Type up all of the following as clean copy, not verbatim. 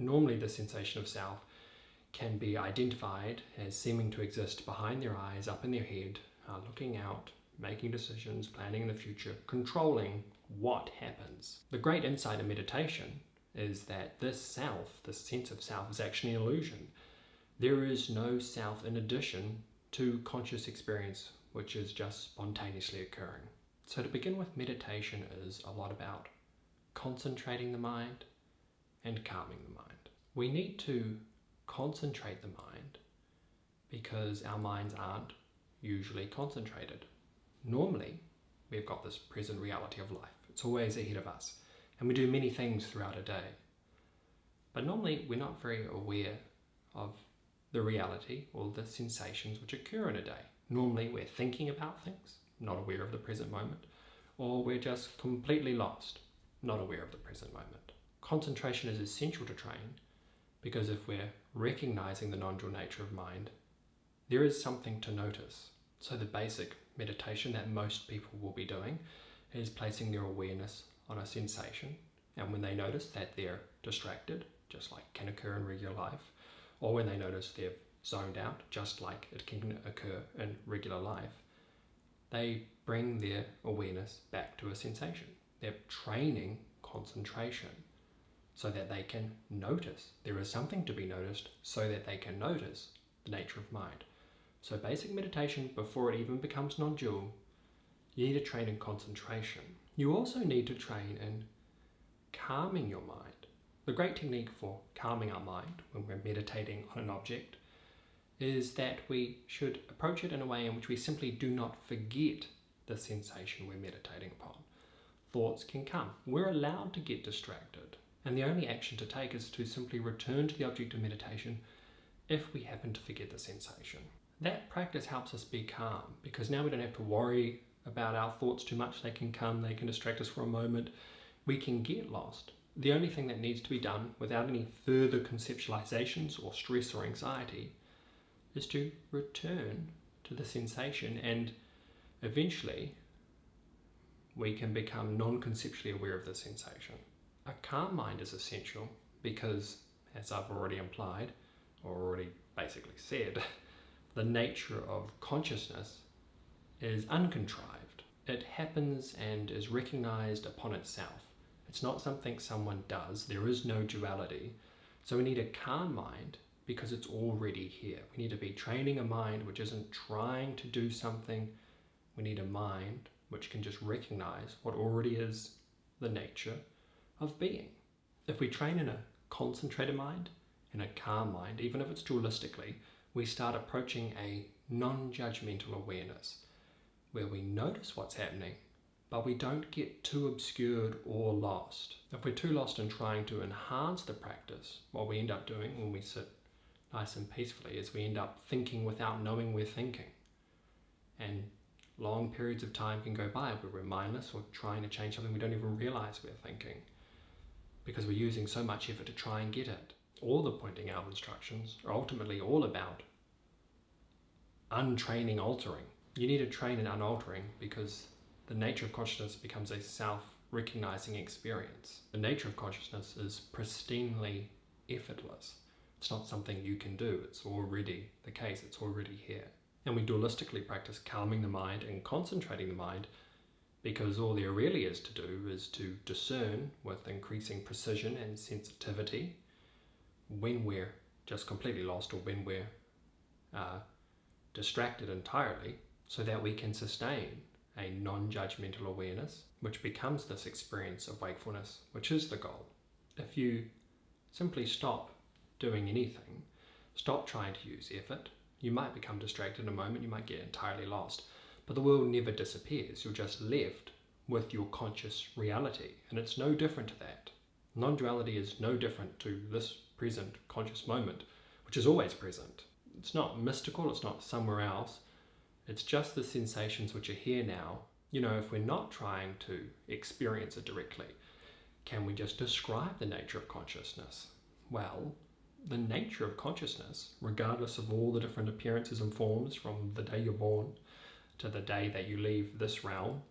Normally the sensation of self can be identified as seeming to exist behind their eyes, up in their head, looking out, making decisions, planning in the future, controlling what happens. The great insight in meditation is that this self, this sense of self, is actually an illusion. There is no self in addition to conscious experience, which is just spontaneously occurring. So to begin with, meditation is a lot about concentrating the mind and calming the mind. We need to concentrate the mind because our minds aren't usually concentrated. Normally, we've got this present reality of life. It's always ahead of us, and we do many things throughout a day. But normally, we're not very aware of the reality or the sensations which occur in a day. Normally, we're thinking about things, not aware of the present moment, or we're just completely lost, not aware of the present moment. Concentration is essential to train because if we're recognizing the non-dual nature of mind, there is something to notice. So the basic meditation that most people will be doing is placing their awareness on a sensation, and when they notice that they're distracted, just like can occur in regular life, or when they notice they've zoned out, just like it can occur in regular life, they bring their awareness back to a sensation. They're training concentration so that they can notice. There is something to be noticed so that they can notice the nature of mind. So basic meditation, before it even becomes non-dual, you need to train in concentration. You also need to train in calming your mind. The great technique for calming our mind when we're meditating on an object is that we should approach it in a way in which we simply do not forget the sensation we're meditating upon. Thoughts can come. We're allowed to get distracted, and the only action to take is to simply return to the object of meditation if we happen to forget the sensation. That practice helps us be calm because now we don't have to worry about our thoughts too much. They can come, they can distract us for a moment. We can get lost. The only thing that needs to be done without any further conceptualizations or stress or anxiety is to return to the sensation, and eventually we can become non-conceptually aware of the sensation. A calm mind is essential because, as I've already implied, or already basically said, the nature of consciousness is uncontrived. It happens and is recognized upon itself. It's not something someone does. There is no duality. So we need a calm mind because it's already here. We need to be training a mind which isn't trying to do something. We need a mind which can just recognize what already is the nature of being. If we train in a concentrated mind, in a calm mind, even if it's dualistically, we start approaching a non-judgmental awareness where we notice what's happening, but we don't get too obscured or lost. If we're too lost in trying to enhance the practice, what we end up doing when we sit nice and peacefully is we end up thinking without knowing we're thinking. And long periods of time can go by where we're mindless or trying to change something we don't even realize we're thinking because we're using so much effort to try and get it. All the pointing out instructions are ultimately all about untraining altering. You need to train in unaltering because the nature of consciousness becomes a self-recognizing experience. The nature of consciousness is pristinely effortless. It's not something you can do. It's already the case. It's already here. And we dualistically practice calming the mind and concentrating the mind because all there really is to do is to discern with increasing precision and sensitivity when we're just completely lost or when we're distracted entirely, so that we can sustain a non-judgmental awareness, which becomes this experience of wakefulness, which is the goal. If you simply stop doing anything, stop trying to use effort, you might become distracted in a moment, you might get entirely lost, but the world never disappears. You're just left with your conscious reality, and it's no different to that. Non-duality is no different to this present conscious moment, which is always present. It's not mystical, it's not somewhere else. It's just the sensations which are here now. You know, if we're not trying to experience it directly, can we just describe the nature of consciousness? Well, the nature of consciousness, regardless of all the different appearances and forms from the day you're born to the day that you leave this realm,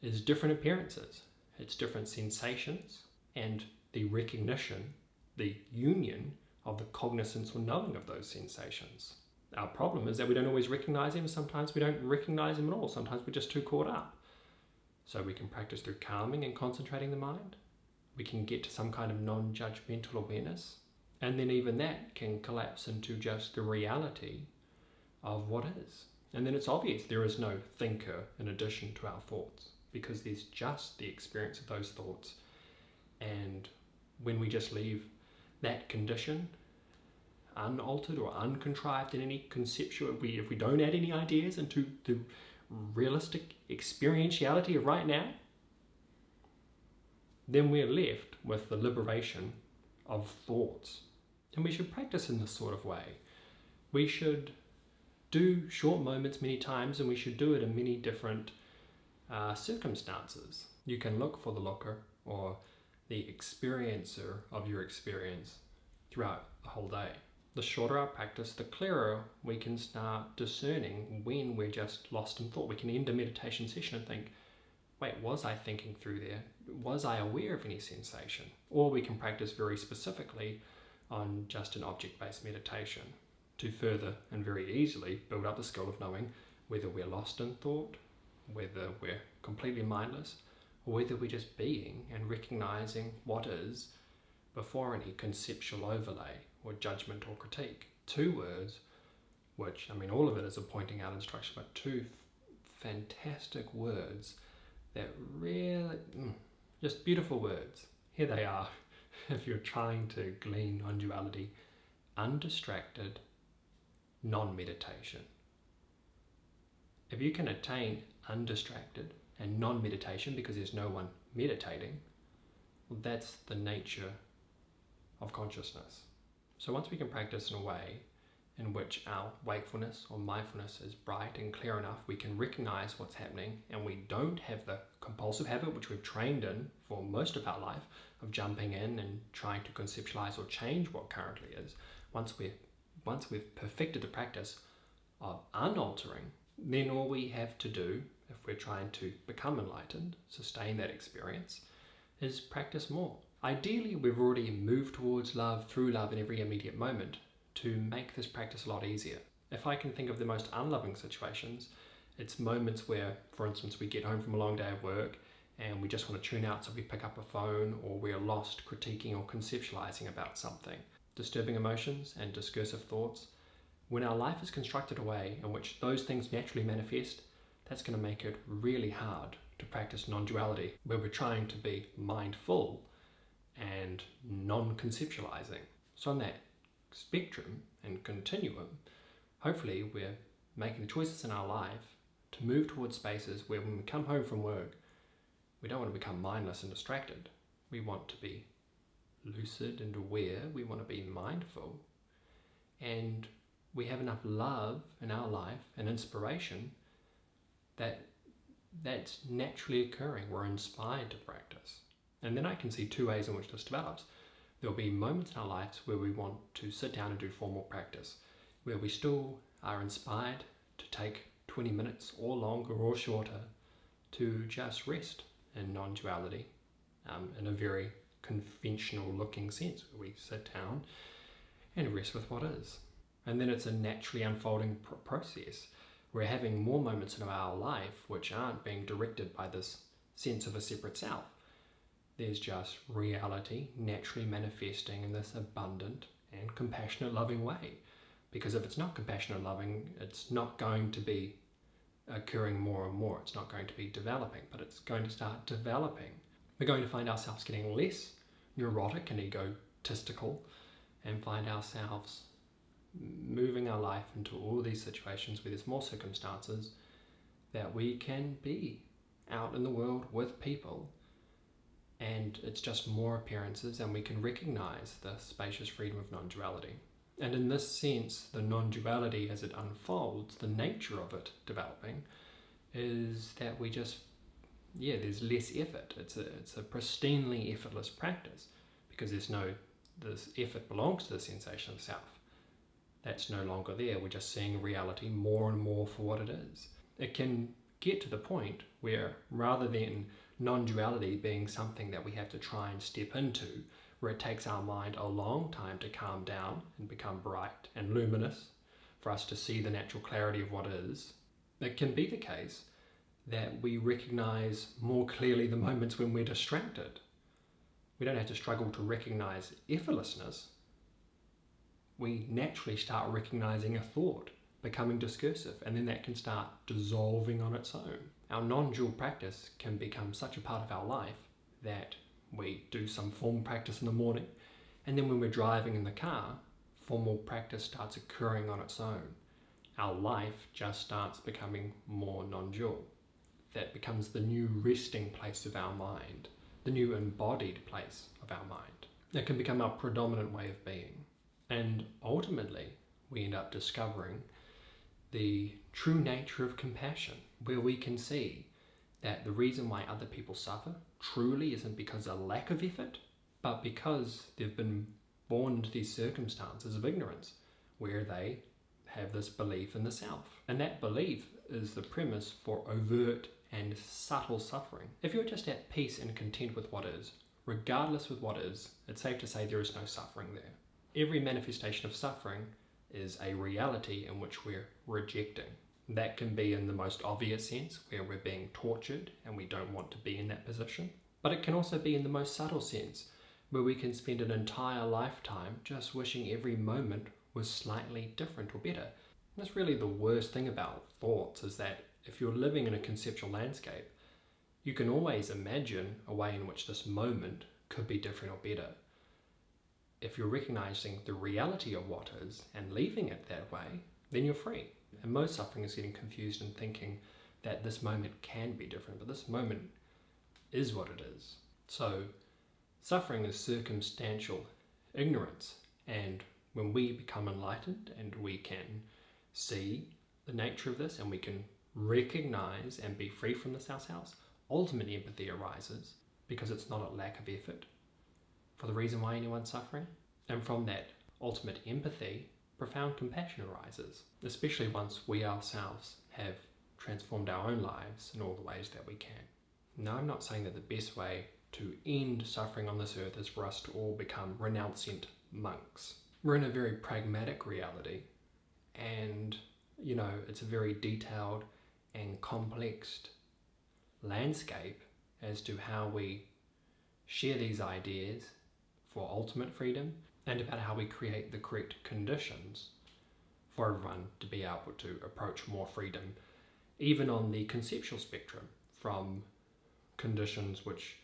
is different appearances. It's different sensations and the recognition the union of the cognizance or knowing of those sensations. Our problem is that we don't always recognize them. Sometimes we don't recognize them at all. Sometimes we're just too caught up. So we can practice through calming and concentrating the mind. We can get to some kind of non-judgmental awareness. And then even that can collapse into just the reality of what is. And then it's obvious there is no thinker in addition to our thoughts, because there's just the experience of those thoughts. And when we just leave that condition unaltered or uncontrived in any conceptual, if we don't add any ideas into the realistic experientiality of right now, then we're left with the liberation of thoughts. And we should practice in this sort of way. We should do short moments many times, and we should do it in many different circumstances. You can look for the looker or the experiencer of your experience throughout the whole day. The shorter our practice, the clearer we can start discerning when we're just lost in thought. We can end a meditation session and think, wait, was I thinking through there? Was I aware of any sensation? Or we can practice very specifically on just an object-based meditation to further and very easily build up the skill of knowing whether we're lost in thought, whether we're completely mindless, or whether we're just being and recognizing what is before any conceptual overlay or judgment or critique. Two words, which, I mean, all of it is a pointing out instruction, but two fantastic words that really, just beautiful words. Here they are, if you're trying to glean on duality: undistracted non-meditation. If you can attain undistracted and non-meditation because there's no one meditating, well, that's the nature of consciousness. So once we can practice in a way in which our wakefulness or mindfulness is bright and clear enough, we can recognize what's happening, and we don't have the compulsive habit, which we've trained in for most of our life, of jumping in and trying to conceptualize or change what currently is. Once we've perfected the practice of unaltering, then all we have to do, if we're trying to become enlightened, sustain that experience, is practice more. Ideally, we've already moved towards love, through love in every immediate moment, to make this practice a lot easier. If I can think of the most unloving situations, it's moments where, for instance, we get home from a long day of work and we just want to tune out, so we pick up a phone, or we're lost critiquing or conceptualizing about something. Disturbing emotions and discursive thoughts. When our life is constructed a way in which those things naturally manifest, that's going to make it really hard to practice non-duality, where we're trying to be mindful and non-conceptualizing. So on that spectrum and continuum, hopefully we're making choices in our life to move towards spaces where when we come home from work, we don't want to become mindless and distracted. We want to be lucid and aware. We want to be mindful. And we have enough love in our life and inspiration that's naturally occurring. We're inspired to practice. And then I can see two ways in which this develops. There'll be moments in our lives where we want to sit down and do formal practice, where we still are inspired to take 20 minutes or longer or shorter to just rest in non-duality, in a very conventional looking sense, where we sit down and rest with what is. And then it's a naturally unfolding process. We're having more moments in our life which aren't being directed by this sense of a separate self. There's just reality naturally manifesting in this abundant and compassionate, loving way. Because if it's not compassionate, loving, it's not going to be occurring more and more. It's not going to be developing, but it's going to start developing. We're going to find ourselves getting less neurotic and egotistical, and find ourselves moving our life into all these situations where there's more circumstances that we can be out in the world with people, and it's just more appearances, and we can recognize the spacious freedom of non-duality. And in this sense, the non-duality as it unfolds, the nature of it developing, is that we just, there's less effort. It's a pristinely effortless practice, because this effort belongs to the sensation of self. That's no longer there. We're just seeing reality more and more for what it is. It can get to the point where, rather than non-duality being something that we have to try and step into, where it takes our mind a long time to calm down and become bright and luminous for us to see the natural clarity of what is, it can be the case that we recognize more clearly the moments when we're distracted. We don't have to struggle to recognize effortlessness. We naturally start recognizing a thought becoming discursive, and then that can start dissolving on its own. Our non-dual practice can become such a part of our life that we do some formal practice in the morning, and then when we're driving in the car, formal practice starts occurring on its own. Our life just starts becoming more non-dual. That becomes the new resting place of our mind, the new embodied place of our mind. It can become our predominant way of being. And ultimately, we end up discovering the true nature of compassion, where we can see that the reason why other people suffer truly isn't because of lack of effort, but because they've been born into these circumstances of ignorance, where they have this belief in the self. And that belief is the premise for overt and subtle suffering. If you're just at peace and content with what is, regardless with what is, it's safe to say there is no suffering there. Every manifestation of suffering is a reality in which we're rejecting. That can be in the most obvious sense, where we're being tortured and we don't want to be in that position. But it can also be in the most subtle sense, where we can spend an entire lifetime just wishing every moment was slightly different or better. And that's really the worst thing about thoughts, is that if you're living in a conceptual landscape, you can always imagine a way in which this moment could be different or better. If you're recognizing the reality of what is and leaving it that way, then you're free. And most suffering is getting confused and thinking that this moment can be different, but this moment is what it is. So suffering is circumstantial ignorance, and when we become enlightened and we can see the nature of this and we can recognize and be free from this ourselves, ultimate empathy arises, because it's not a lack of effort for the reason why anyone's suffering. And from that ultimate empathy, profound compassion arises, especially once we ourselves have transformed our own lives in all the ways that we can. Now, I'm not saying that the best way to end suffering on this earth is for us to all become renouncient monks. We're in a very pragmatic reality, and it's a very detailed and complex landscape as to how we share these ideas for ultimate freedom, and about how we create the correct conditions for everyone to be able to approach more freedom, even on the conceptual spectrum, from conditions which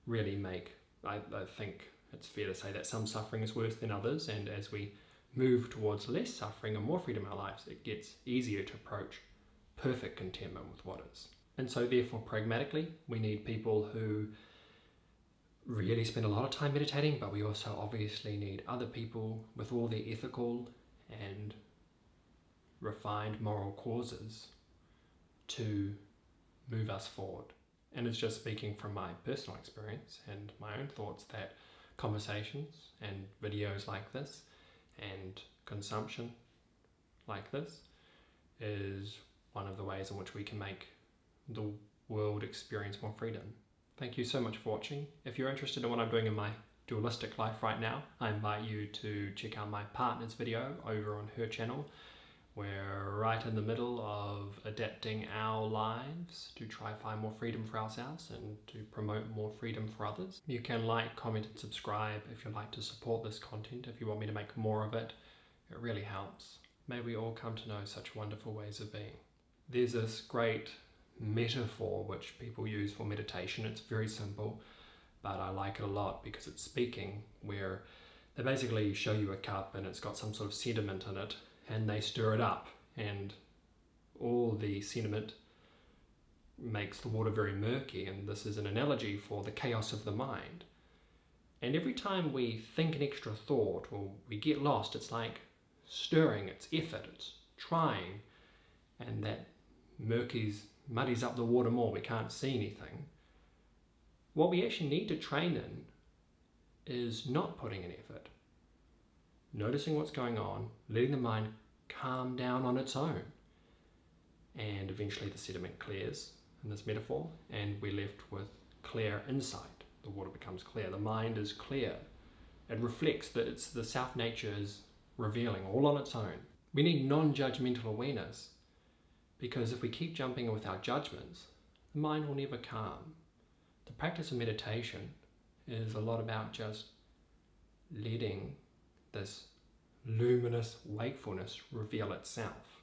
really make, I think it's fair to say that some suffering is worse than others, and as we move towards less suffering and more freedom in our lives, it gets easier to approach perfect contentment with what is. And so therefore, pragmatically, we need people who really spend a lot of time meditating, but we also obviously need other people with all their ethical and refined moral causes to move us forward. And it's just speaking from my personal experience and my own thoughts that conversations and videos like this and consumption like this is one of the ways in which we can make the world experience more freedom. Thank you so much for watching. If you're interested in what I'm doing in my dualistic life right now, I invite you to check out my partner's video over on her channel. We're right in the middle of adapting our lives to try find more freedom for ourselves and to promote more freedom for others. You can like, comment and subscribe if you'd like to support this content, if you want me to make more of it. It really helps. May we all come to know such wonderful ways of being. There's this great metaphor which people use for meditation. It's very simple, but I like it a lot because it's speaking, where they basically show you a cup and it's got some sort of sediment in it, and they stir it up, and all the sediment makes the water very murky, and this is an analogy for the chaos of the mind. And every time we think an extra thought or we get lost, it's like stirring, it's effort, it's trying, and that muddies up the water more, we can't see anything. What we actually need to train in is not putting in effort. Noticing what's going on, letting the mind calm down on its own. And eventually the sediment clears in this metaphor, and we're left with clear insight. The water becomes clear, the mind is clear. It reflects that it's the self nature is revealing all on its own. We need non-judgmental awareness, because if we keep jumping in with our judgments, the mind will never calm. The practice of meditation is a lot about just letting this luminous wakefulness reveal itself.